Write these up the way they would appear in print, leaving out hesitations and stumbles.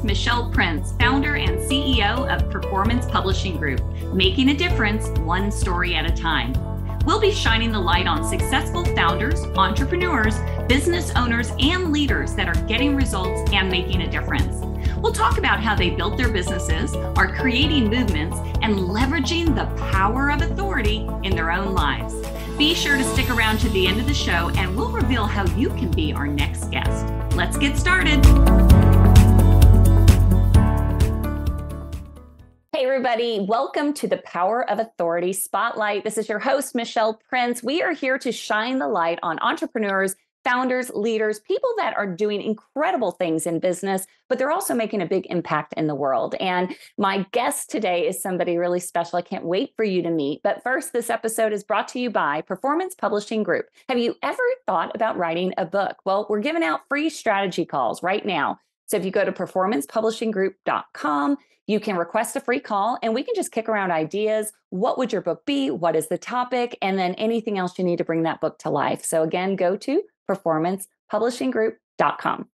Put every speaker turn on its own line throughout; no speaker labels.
Michelle Prince, founder and CEO of Performance Publishing Group, making a difference one story at a time. We'll be shining the light on successful founders, entrepreneurs, business owners, and leaders that are getting results and making a difference. We'll talk about how they built their businesses, are creating movements, and leveraging the power of authority in their own lives. Be sure to stick around to the end of the show and we'll reveal how you can be our next guest. Let's get started. Hey everybody, welcome to the Power of Authority Spotlight. This is your host, Michelle Prince. We are here to shine the light on entrepreneurs, founders, leaders, people that are doing incredible things in business, but they're also making a big impact in the world. And my guest today is somebody really special. I can't wait for you to meet. But first, this episode is brought to you by Performance Publishing Group. Have you ever thought about writing a book? Well, we're giving out free strategy calls right now. So if you go to performancepublishinggroup.com, you can request a free call and we can just kick around ideas. What would your book be? What is the topic? And then anything else you need to bring that book to life. So again, go to performancepublishinggroup.com.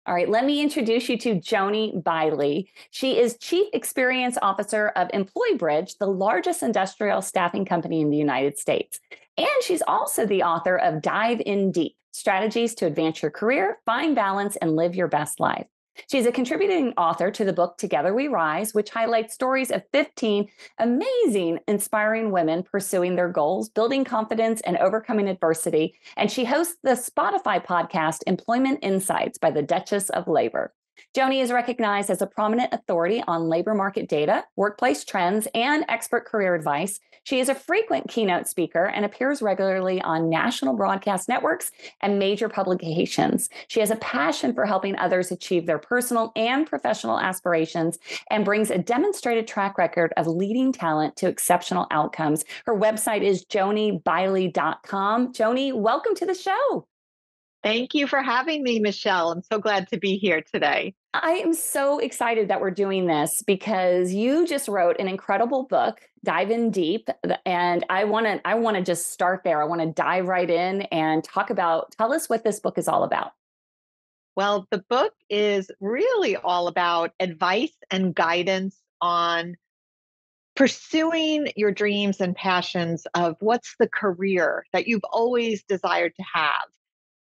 All right, let me introduce you to Joanie Bily. She is Chief Experience Officer of EmployBridge, the largest industrial staffing company in the United States. And she's also the author of Dive In D.E.E.P, Strategies to Advance Your Career, Find Balance, and Live Your Best Life. She's a contributing author to the book Together We Rise, which highlights stories of 15 amazing, inspiring women pursuing their goals, building confidence, and overcoming adversity. And she hosts the Spotify podcast Employment Insights by the Duchess of Labor. Joanie is recognized as a prominent authority on labor market data, workplace trends, and expert career advice. She is a frequent keynote speaker and appears regularly on national broadcast networks and major publications. She has a passion for helping others achieve their personal and professional aspirations and brings a demonstrated track record of leading talent to exceptional outcomes. Her website is joaniebily.com. Joanie, welcome to the show.
Thank you for having me, Michelle. I'm so glad to be here today.
I am so excited that we're doing this because you just wrote an incredible book, Dive In D.E.E.P, and I want to just start there. I want to dive right in and tell us what this book is all about.
Well, the book is really all about advice and guidance on pursuing your dreams and passions of what's the career that you've always desired to have.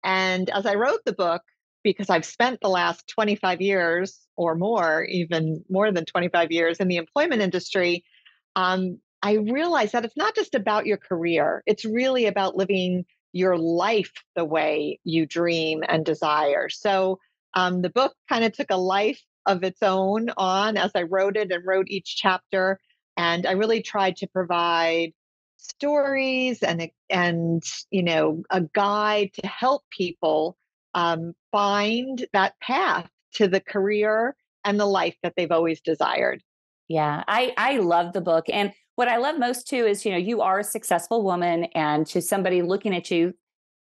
And as I wrote the book, because I've spent the last 25 years or more, even more than 25 years in the employment industry, I realized that it's not just about your career. It's really about living your life the way you dream and desire. So the book kind of took a life of its own on as I wrote it and wrote each chapter. And I really tried to provide stories and a guide to help people find that path to the career and the life that they've always desired.
Yeah, I love the book. And what I love most too is, you are a successful woman, and to somebody looking at you,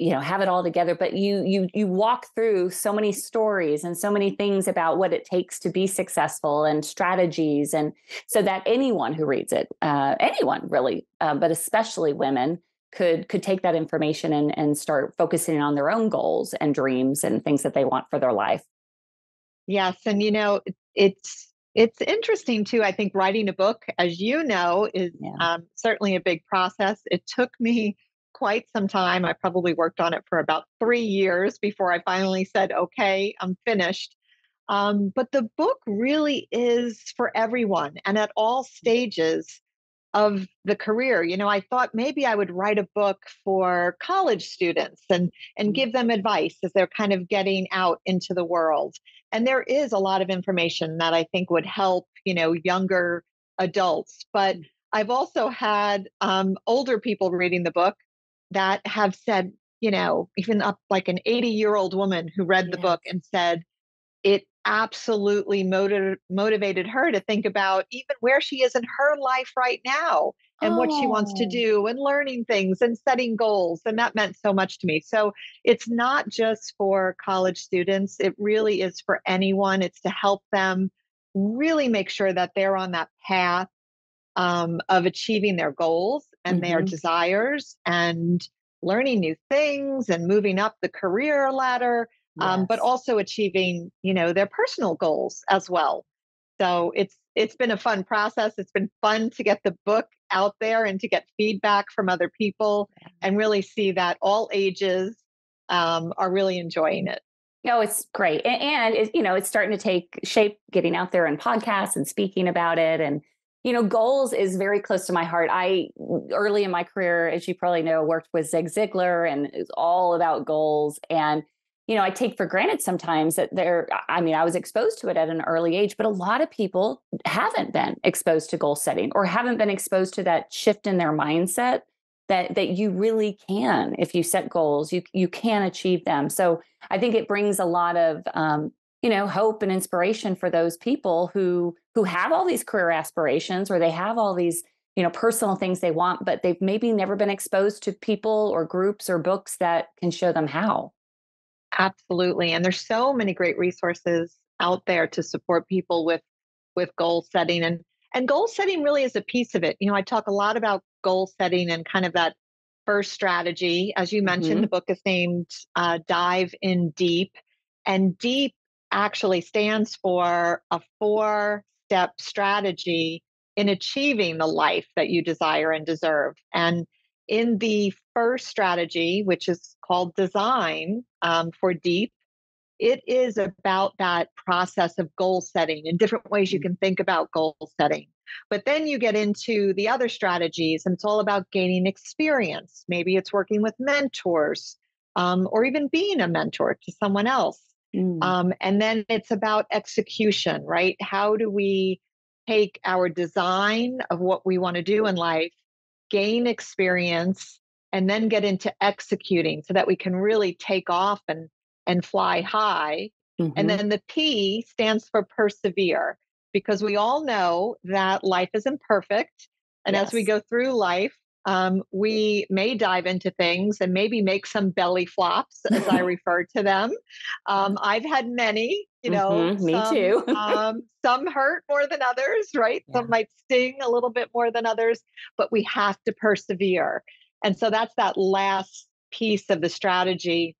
have it all together, but you walk through so many stories and so many things about what it takes to be successful and strategies. And so that anyone who reads it, anyone really, but especially women could take that information and start focusing on their own goals and dreams and things that they want for their life.
Yes. And, it's interesting too. I think writing a book, as you know, is certainly a big process. It took me quite some time. I probably worked on it for about 3 years before I finally said, okay, I'm finished. But the book really is for everyone and at all stages of the career. I thought maybe I would write a book for college students and give them advice as they're kind of getting out into the world. And there is a lot of information that I think would help, younger adults. But I've also had older people reading the book that have said, even up like an 80-year-old woman who read the book and said it absolutely motivated her to think about even where she is in her life right now and what she wants to do and learning things and setting goals. And that meant so much to me. So it's not just for college students. It really is for anyone. It's to help them really make sure that they're on that path of achieving their goals and their desires and learning new things and moving up the career ladder. but
Yes.
also achieving, their personal goals as well. So it's been a fun process. It's been fun to get the book out there and to get feedback from other people and really see that all ages are really enjoying it.
No, it's great. And it's starting to take shape, getting out there in podcasts and speaking about it. And, goals is very close to my heart. I, early in my career, as you probably know, worked with Zig Ziglar, and it's all about goals. And, I take for granted sometimes that I was exposed to it at an early age, but a lot of people haven't been exposed to goal setting or haven't been exposed to that shift in their mindset that you really can. If you set goals, you can achieve them. So I think it brings a lot of hope and inspiration for those people who have all these career aspirations, or they have all these personal things they want, but they've maybe never been exposed to people or groups or books that can show them how.
Absolutely. And there's so many great resources out there to support people with goal setting, and goal setting really is a piece of it. I talk a lot about goal setting and kind of that first strategy. As you mentioned,
Hmm.
the book is named Dive In Deep, and deep actually stands for a 4-step strategy in achieving the life that you desire and deserve. And in the first strategy, which is called design, for deep, it is about that process of goal setting and different ways you can think about goal setting. But then you get into the other strategies, and it's all about gaining experience. Maybe it's working with mentors, or even being a mentor to someone else.
Mm.
And then it's about execution, right? How do we take our design of what we want to do in life, gain experience, and then get into executing so that we can really take off and fly high. And
Hmm.
then the P stands for persevere, because we all know that life is imperfect. And as we
Yes.
go through life, we may dive into things and maybe make some belly flops, as I refer to them. I've had many,
Me too.
some hurt more than others, right?
Yeah.
Some might sting a little bit more than others, but we have to persevere. And so that's that last piece of the strategy.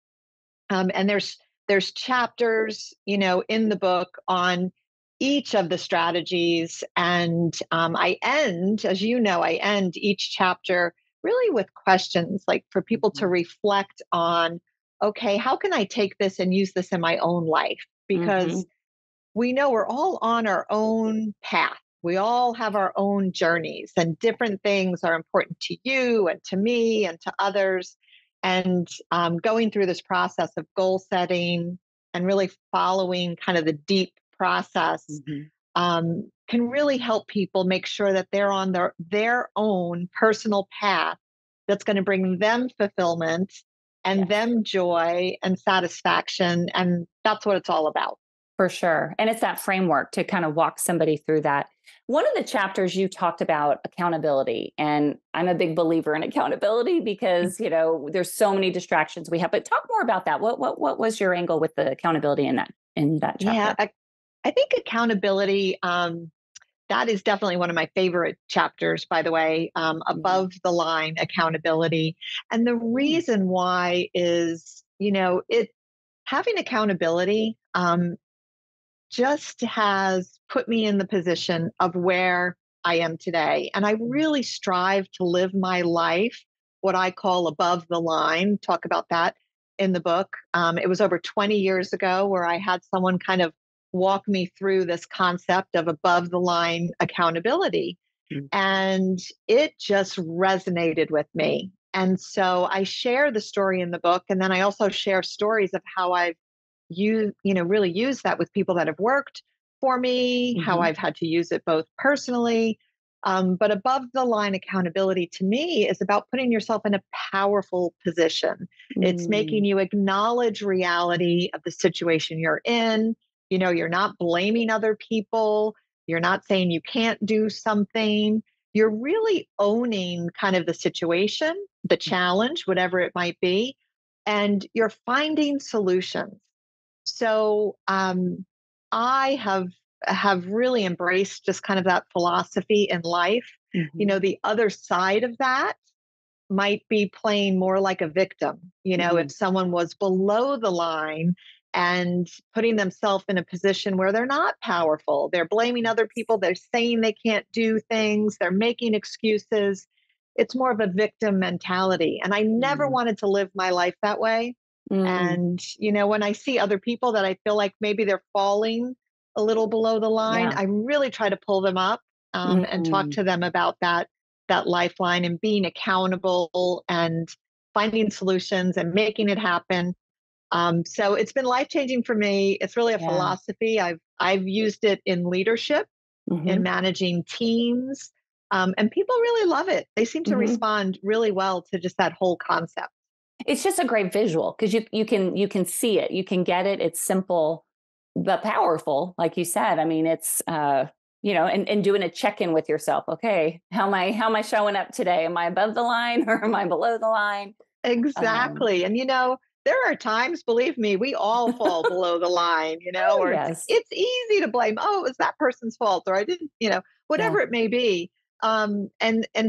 And there's chapters, in the book on each of the strategies. And as you know, I end each chapter really with questions, like for people to reflect on, okay, how can I take this and use this in my own life? Because
Hmm.
we know we're all on our own path. We all have our own journeys, and different things are important to you and to me and to others. And going through this process of goal setting and really following kind of the deep process
Hmm.
can really help people make sure that they're on their own personal path that's going to bring them fulfillment and
Yes.
them joy and satisfaction. And that's what it's all about.
For sure. And it's that framework to kind of walk somebody through that. One of the chapters you talked about accountability, and I'm a big believer in accountability because, there's so many distractions we have. But talk more about that. What was your angle with the accountability in that
Yeah,
chapter?
I think accountability, that is definitely one of my favorite chapters, by the way,
Mhm.
above the line accountability. And the
Mm.
reason why is, it having accountability just has put me in the position of where I am today. And I really strive to live my life, what I call above the line. Talk about that in the book. It was over 20 years ago where I had someone kind of walk me through this concept of above the line accountability.
Mm.
And it just resonated with me. And so I share the story in the book. And then I also share stories of how I've really use that with people that have worked for me, how
Mhm.
I've had to use it both personally. But above the line accountability to me is about putting yourself in a powerful position. It's making
Mm.
you acknowledge reality of the situation you're in. You're not blaming other people. You're not saying you can't do something. You're really owning kind of the situation, the challenge, whatever it might be, and you're finding solutions. So I have really embraced just kind of that philosophy in life.
Mhm.
The other side of that might be playing more like a victim. If
Mhm.
someone was below the line and putting themselves in a position where they're not powerful. They're blaming other people. They're saying they can't do things. They're making excuses. It's more of a victim mentality. And I never wanted to live my life that way. And, when I see other people that I feel like maybe they're falling a little below the line, I really try to pull them up and talk to them about that lifeline and being accountable and finding solutions and making it happen. So it's been life-changing for me. It's really a philosophy. I've used it in leadership, in managing teams, and people really love it. They seem to respond really well to just that whole concept.
It's just a great visual because you can see it, you can get it. It's simple but powerful, like you said. I mean, it's and doing a check-in with yourself. Okay, how am I showing up today? Am I above the line or am I below the line?
Exactly. And there are times, believe me, we all fall below the line,
Oh
or
yes,
it's easy to blame, oh, it was that person's fault, or I didn't,
yeah.
whatever it may be. And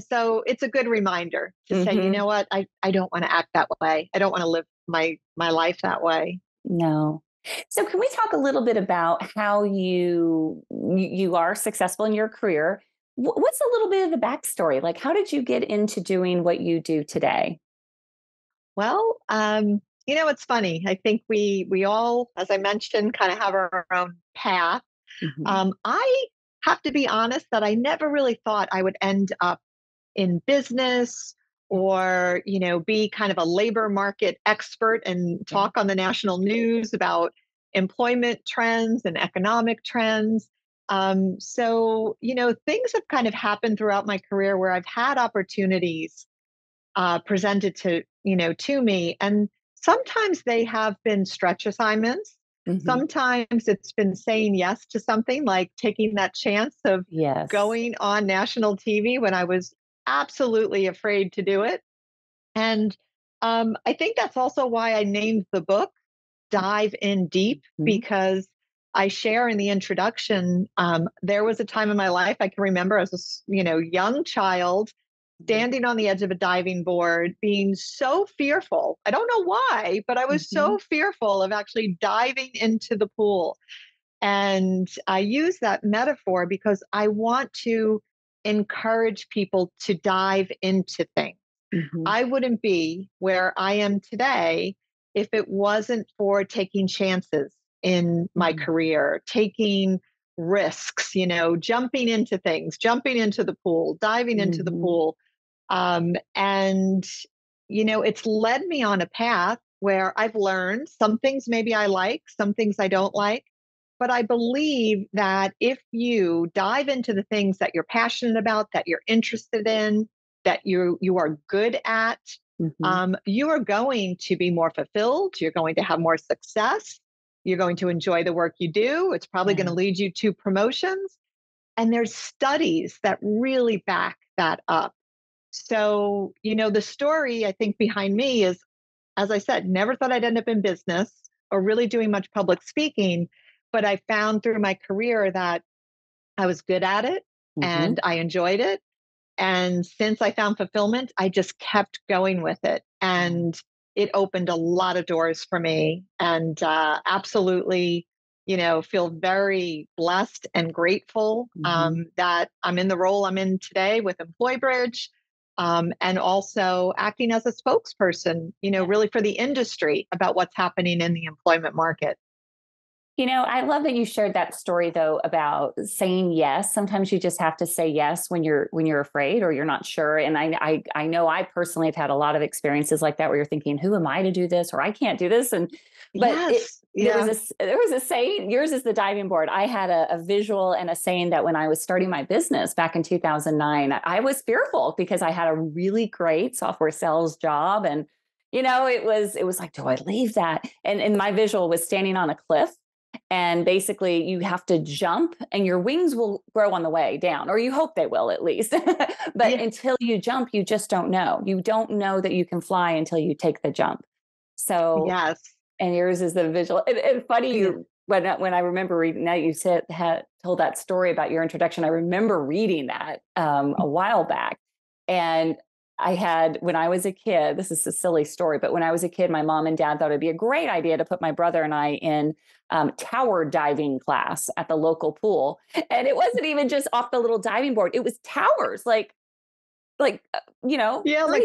so it's a good reminder to say, you know what, I don't want to act that way. I don't want to live my life that way.
No. So can we talk a little bit about how you are successful in your career? What's a little bit of the backstory? Like, how did you get into doing what you do today?
Well, it's funny. I think we all, as I mentioned, kind of have our own path.
Hmm.
I have to be honest that I never really thought I would end up in business or, be kind of a labor market expert and
Yeah.
talk on the national news about employment trends and economic trends. So, things have kind of happened throughout my career where I've had opportunities presented to me, and sometimes they have been stretch assignments.
Hmm.
Sometimes it's been saying yes to something, like taking that chance of
Yes.
going on national TV when I was absolutely afraid to do it. And I think that's also why I named the book Dive In Deep,
Mhm.
because I share in the introduction. There was a time in my life I can remember as a young child standing on the edge of a diving board, being so fearful. I don't know why, but I was
Mhm.
so fearful of actually diving into the pool. And I use that metaphor because I want to encourage people to dive into things.
Mhm.
I wouldn't be where I am today if it wasn't for taking chances in my
Mhm.
career, taking risks, jumping into things, jumping into the pool, diving into the
Mhm.
pool. And, it's led me on a path where I've learned some things maybe I like, some things I don't like. But I believe that if you dive into the things that you're passionate about, that you're interested in, that you are good at,
Mhm.
you are going to be more fulfilled. You're going to have more success. You're going to enjoy the work you do. It's probably going to
Yeah.
lead you to promotions. And there's studies that really back that up. So, the story I think behind me is, as I said, never thought I'd end up in business or really doing much public speaking. But I found through my career that I was good at it
Mhm.
and I enjoyed it. And since I found fulfillment, I just kept going with it.
Yeah.
And it opened a lot of doors for me. And absolutely, feel very blessed and grateful
Mhm.
that I'm in the role I'm in today with EmployBridge, and also acting as a spokesperson,
Yeah.
really for the industry about what's happening in the employment market.
I love that you shared that story though about saying yes. Sometimes you just have to say yes when you're afraid or you're not sure. And I know I personally have had a lot of experiences like that where you're thinking, who am I to do this or I can't do this? And but it
Yes.
there was
Yeah.
a saying, yours is the diving board. I had a visual and a saying that when I was starting my business back in 2009, I was fearful because I had a really great software sales job. And it was like, do I leave that? And my visual was standing on a cliff, and basically, you have to jump, and your wings will grow on the way down, or you hope they will at least. But
Yeah.
until you jump, you just don't know. You don't know that you can fly until you take the jump. So,
Yes.
and yours is the visual. And funny,
Yeah.
when I remember reading that, you told that story about your introduction. I remember reading that a while back, and I had, when I was a kid, this is a silly story, but when I was a kid, my mom and dad thought it'd be a great idea to put my brother and I in tower diving class at the local pool. And it wasn't even just off the little diving board. It was towers,
Yeah, like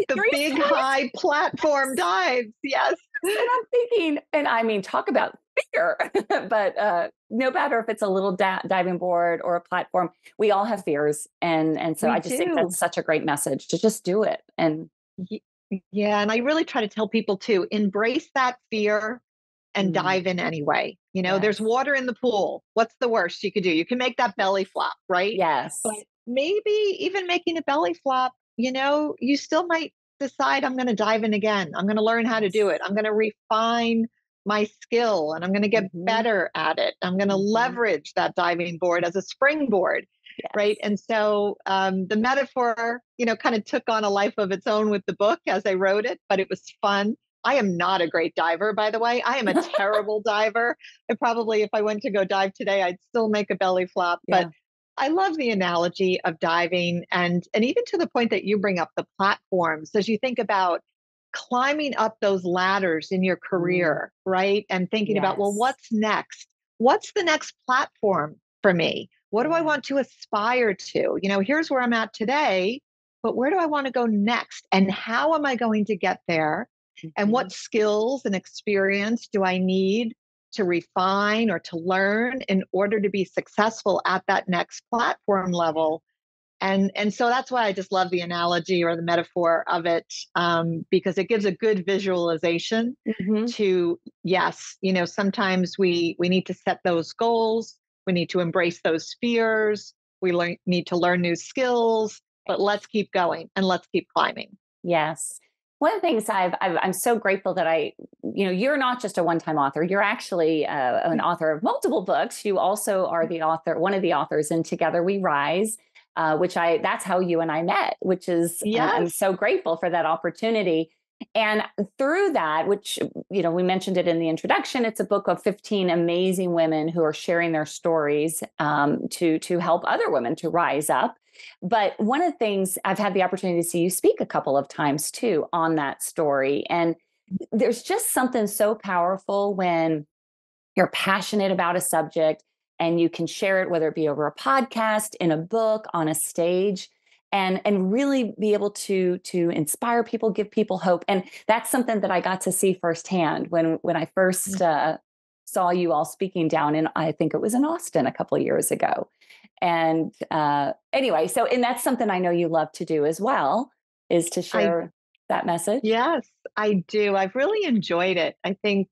the
three
big
stories.
high platform dives. Yes.
And I'm thinking, and I mean, talk about fear, but no matter if it's a little diving board or a platform, we all have fears. And so
We
I just think
do.
that's such a great message to just do it. And
Ye- Yeah, and I really try to tell people to embrace that fear and
mm,
dive in anyway. There's
yes,
water in the pool. What's the worst you could do? You can make that belly flop, right? But
yes.
maybe even making a belly flop, you still might decide I'm going to dive in again. I'm going to learn how to do
Yes.
it. I'm going to refine my skill and I'm going to get
Hmm.
better at it. I'm going to
Hmm.
leverage that diving board as a springboard, right?
Yes.
And so the metaphor, kind of took on a life of its own with the book as I wrote it, but it was fun. I am not a great diver, by the way. I am a terrible diver. I probably, if I went to go dive today, I'd still make a belly flop. But
Yeah.
I love the analogy of diving, and even to the point that you bring up the platforms as you think about climbing up those ladders in your
Mm,
career, right? And thinking about, well,
yes.
what's next? What's the next platform for me? What do I
Yeah.
want to aspire to? Here's where I'm at today, but where do I want to go next? And how am I going to get there? And
Hmm.
what skills and experience do I need to refine or to learn in order to be successful at that next platform
Yeah.
level? And so that's why I just love the analogy or the metaphor of it, because it gives a good visualization
Hmm.
to, yes, sometimes we need to set those goals, we need to embrace those fears, need to learn new skills, but let's keep going and let's keep climbing.
Yes. One of the things I'm so grateful that you're not just a one-time author. You're actually an author of multiple books. You also are the author, one of the authors in Together We Rise, that's how you and I met, which is, I'm
Yes.
so grateful for that opportunity. And through that, which, we mentioned it in the introduction, it's a book of 15 amazing women who are sharing their stories to help other women to rise up. But one of the things, I've had the opportunity to see you speak a couple of times too on that story. And there's just something so powerful when you're passionate about a subject and you can share it, whether it be over a podcast, in a book, on a stage, and really be able to inspire people, give people hope. And that's something that I got to see firsthand when I first saw you all speaking down in, I think it was in Austin a couple of years ago. And anyway, and that's something I know you love to do as well, is to
I
share that message.
Yes, I do. I've really enjoyed it. I think,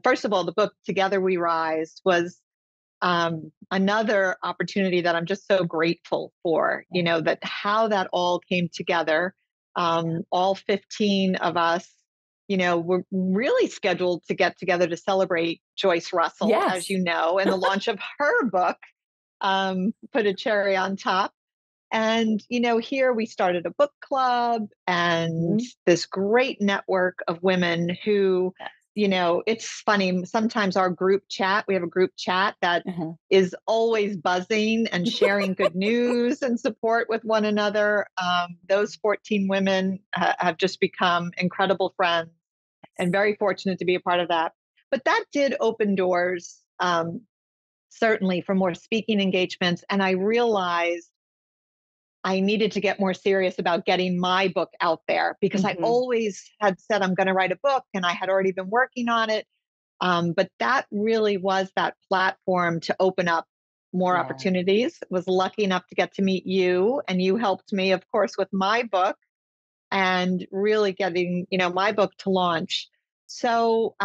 first of all, the book Together We Rise was another opportunity that I'm just so grateful for,
Yeah.
that how that all came together.
Yeah.
All 15 of us, were really scheduled to get together to celebrate Joyce Russell, as
Yes.
you know, and the launch of her book, put a cherry on top. And, here we started a book club and
Mhm.
this great network of women who,
Yes.
it's funny. Sometimes our group chat, we have a group chat that
Uh-huh.
is always buzzing and sharing good news and support with one another. Those 14 women have just become incredible friends and very fortunate to be a part of that. But that did open doors, certainly, for more speaking engagements. And I realized I needed to get more serious about getting my book out there because I
Mhm.
always had said I'm going to write a book and I had already been working on it. But that really was that platform to open up more
Yeah.
opportunities. Was lucky enough to get to meet you, and you helped me, of course, with my book and really getting my book to launch. So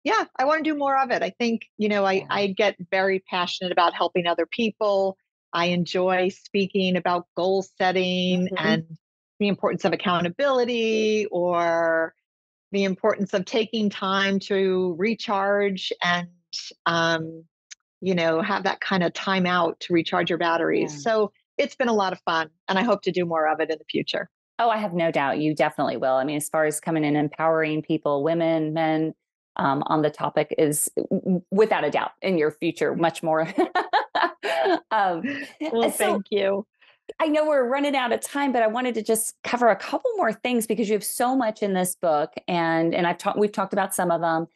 yeah, I want to do more of it. I think
Yeah.
I get very passionate about helping other people. I enjoy speaking about goal setting
Mhm.
and the importance of accountability, or the importance of taking time to recharge and um, have that kind of time out to recharge your batteries.
Yeah.
So it's been a lot of fun, and I hope to do more of it in the future.
Oh, I have no doubt you definitely will. I mean, as far as coming in empowering people, women, men, on the topic is without a doubt in your future much more. um,
Well,
so
thank you.
I know we're running out of time, but I wanted to just cover a couple more things because you have so much in this book, and we've talked about some of them.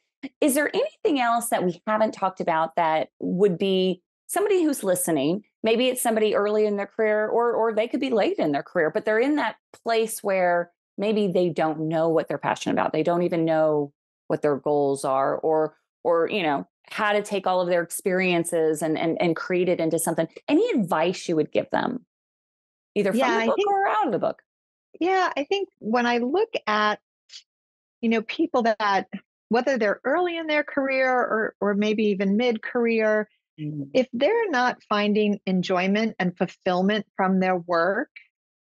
Is there anything else that we haven't talked about that would be somebody who's listening? Maybe it's somebody early in their career, or they could be late in their career, but they're in that place where maybe they don't know what they're passionate about. They don't even know what their goals are, or how to take all of their experiences and create it into something. Any advice you would give them, either from
Yeah,
the
I
book
think,
or out of the book?
yeah, I think when I look at, people that, whether they're early in their career or maybe even mid-career,
Mm.
if they're not finding enjoyment and fulfillment from their work,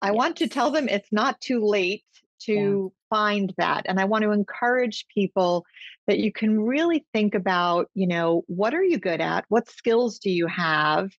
I want to tell
Yes.
them it's not too late
Yeah.
to find that. And I want to encourage people that you can really think about, what are you good at? What skills do you have?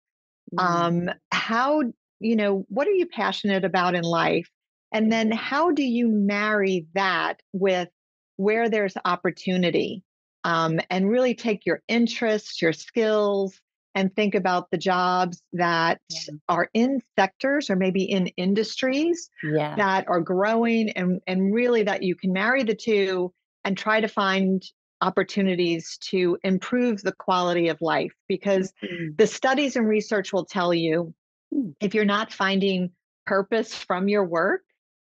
Mm.
How, what are you passionate about in life? And then how do you marry that with where there's opportunity? And really take your interests, your skills, and think about the jobs that
Yeah.
are in sectors or maybe in industries
Yeah.
that are growing, and really that you can marry the two and try to find opportunities to improve the quality of life. Because
Mm.
the studies and research will tell you,
Mm.
if you're not finding purpose from your work,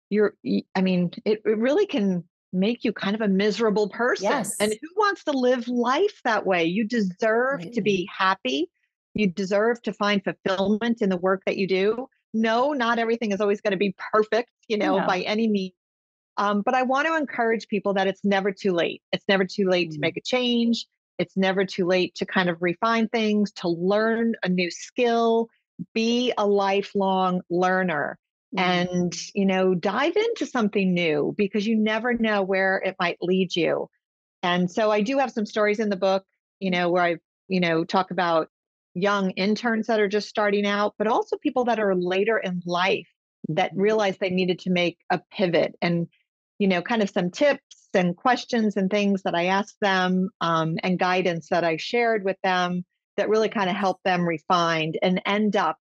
it really can make you kind of a miserable person. And
Yes.
who wants to live life that way? You deserve to
Absolutely.
be happy. You deserve to find fulfillment in the work that you do. No, not everything is always going to be perfect, by
No.
any means. But I want to encourage people that it's never too late. It's never too late to
Mm.
make a change. It's never too late to kind of refine things, to learn a new skill, be a lifelong learner,
Mm.
and, dive into something new, because you never know where it might lead you. And so I do have some stories in the book, where I, talk about young interns that are just starting out, but also people that are later in life that
Mhm.
realized they needed to make a pivot, and, kind of some tips and questions and things that I asked them, and guidance that I shared with them that really kind of helped them refine and end up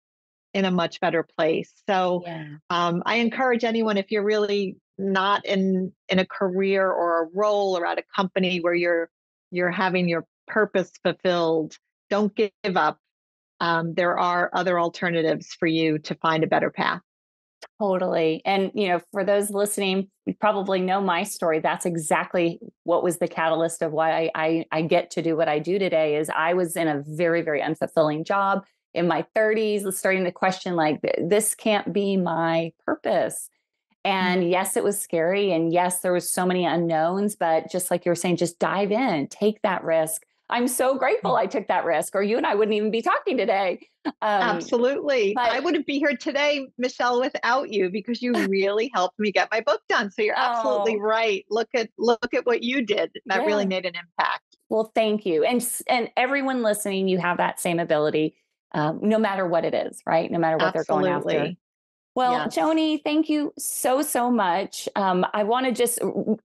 in a much better place. So
Yeah.
I encourage anyone, if you're really not in a career or a role or at a company where you're having your purpose fulfilled, don't give up. There are other alternatives for you to find a better path.
Totally. And, for those listening, you probably know my story. That's exactly what was the catalyst of why I get to do what I do today. Is I was in a very, very unfulfilling job in my 30s, starting to question, like, this can't be my purpose.
Mm.
And yes, it was scary. And yes, there was so many unknowns, but just like you were saying, just dive in, take that risk. I'm so grateful I took that risk, or you and I wouldn't even be talking today. Um,
Absolutely. I
but
wouldn't be here today, Michelle, without you, because you really helped me get my book done. So you're absolutely
oh,
right. Look at what you did. That really
yeah.
made an impact.
Well, thank you. And everyone listening, you have that same ability, no matter what it is, right? No matter what they're going after.
Absolutely.
Well,
Yes.
Joanie, thank you so, so much. I want to just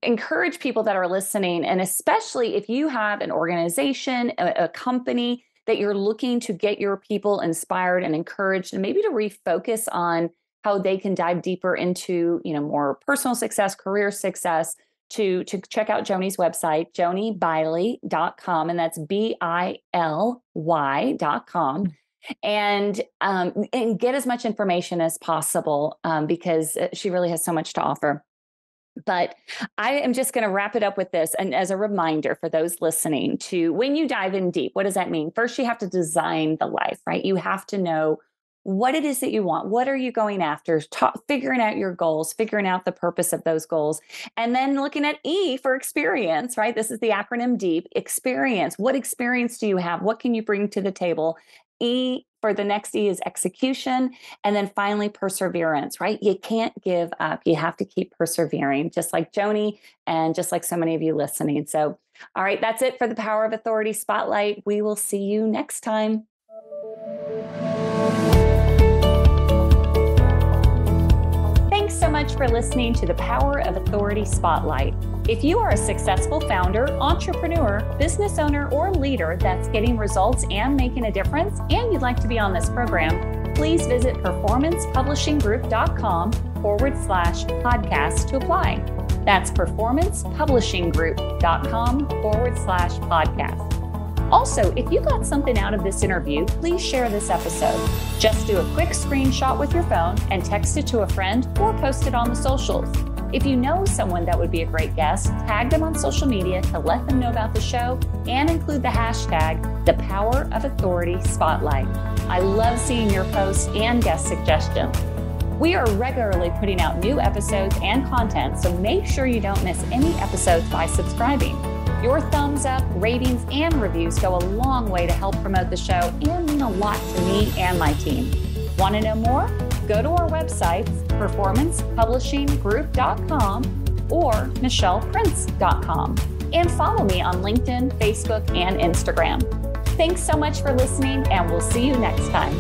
encourage people that are listening, and especially if you have an organization, a company that you're looking to get your people inspired and encouraged, and maybe to refocus on how they can dive deeper into, more personal success, career success, to check out Joanie's website, joaniebily.com, and that's BILY.com, and get as much information as possible, because she really has so much to offer. But I am just going to wrap it up with this. And as a reminder for those listening, to when you dive in deep, what does that mean? First, you have to design the life, right? You have to know what it is that you want. What are you going after? Figuring out your goals, figuring out the purpose of those goals. And then looking at E for experience, right? This is the acronym DEEP, experience. What experience do you have? What can you bring to the table? E for the next E is execution. And then finally, perseverance, right? You can't give up. You have to keep persevering, just like Joanie and just like so many of you listening. So, all right, that's it for the Power of Authority Spotlight. We will see you next time. Thanks so much for listening to the Power of Authority Spotlight. If you are a successful founder, entrepreneur, business owner, or leader that's getting results and making a difference, and you'd like to be on this program, please visit performancepublishinggroup.com/podcast to apply. That's performancepublishinggroup.com/podcast. Also, if you got something out of this interview, please share this episode. Just do a quick screenshot with your phone and text it to a friend or post it on the socials. If you know someone that would be a great guest, tag them on social media to let them know about the show and include the hashtag #ThePowerOfAuthority_Spotlight. I love seeing your posts and guest suggestions. We are regularly putting out new episodes and content, so make sure you don't miss any episodes by subscribing. Your thumbs up, ratings, and reviews go a long way to help promote the show and mean a lot to me and my team. Want to know more? Go to our websites, performancepublishinggroup.com or michelleprince.com, and follow me on LinkedIn, Facebook, and Instagram. Thanks so much for listening, and we'll see you next time.